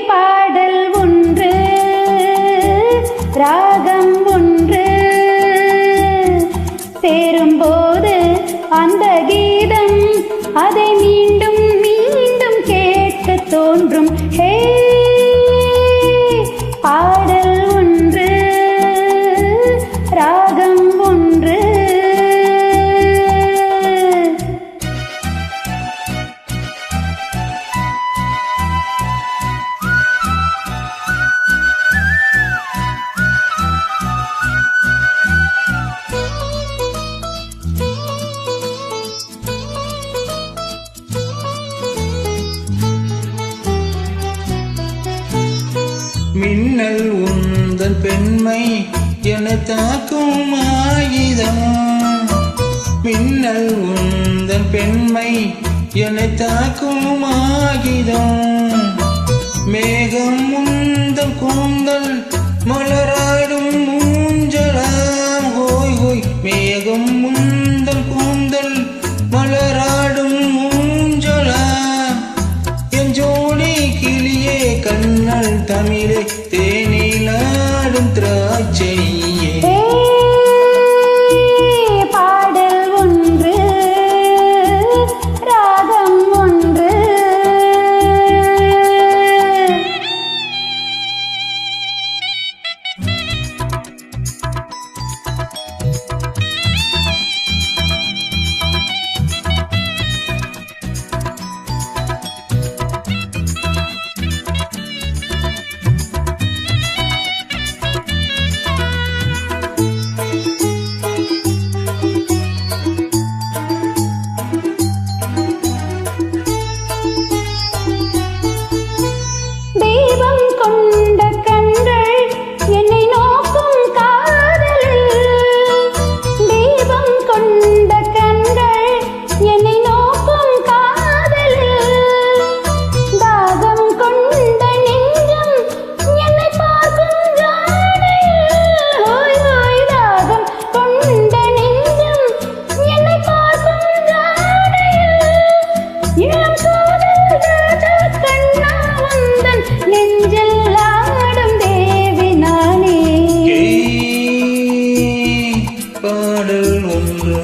பாடல் ஒன்று ராகம் ஒன்று சேரும்போது அந்த கீதம் அதை மீண்டும் மீண்டும் கேட்க தோன்றும். பாடல் ஒன்று ராகம் ஒன்று. மின்னல் உந்தன் பெண்மை என தாக்கும் ஆயுதம். மின்னல் உந்தன் பெண்மை என தாக்கும் ஆயுதம். மேகம் உந்தன் கூந்தல் மலராடும் ஊஞ்சலாம். ஹோய் ஹோய் மேகம் உந்தன் கூந்தல் மலராடும் ஊஞ்சலாம். என் ஜோடி கிளியே கண்ணல் தமிழே தேனிலாடும் திராட்சையே. பாடல் ஒன்று ராகம் ஒன்று. கொண்ட கண்கள் என்னை நோக்கும் காதலில். தீபம் கொண்ட கண்கள் என்னை நோக்கும் காதலில். தாகம் கொண்ட நெஞ்சம் என்னை பார்க்கும் ஜாடையில். ஓய் ஓய் தாகம் கொண்ட நெஞ்சம் என்னை பார்க்கும் ஜாடையில். இளம் காதல் ராஜா கண்ணா வந்தன் நெஞ்சில் ஆடும் தேவி நானே. பாடல் ஒன்று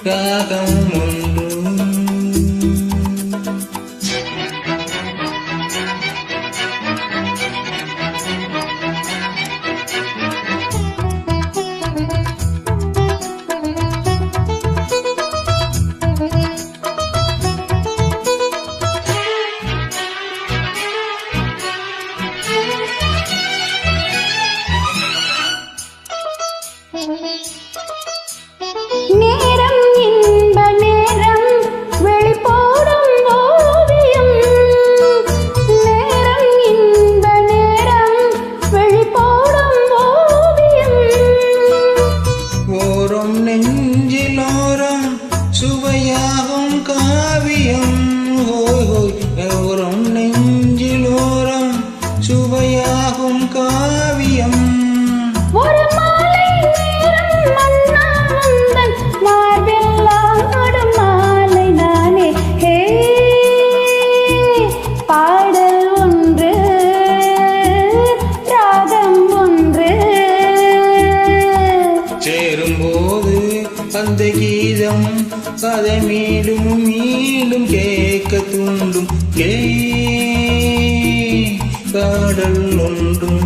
ராகம் ஒன்று. நேரம் இன்ப நேரம் வெளிப்போடும் ஓவியம். நேரம் இன்ப நேரம் வெளிப்போடும் ஓவியம். ஓரம் நெஞ்சிலோரம் சுவையாகும் காவியம். ஹோய் ஹோய் ஓரம் நெஞ்சிலோரம் சுவையாகும் காவியம். ஒரு மாலை நேரம் மன்னா வந்தன் மார்பில் ஆடும் மாலை நானே. பாடல் ஒன்று ராகம் ஒன்று. சேரும்போது அந்த கீதம் அதை மீண்டும் மீண்டும் கேட்க தூண்டும். பாடல் ஒன்றும்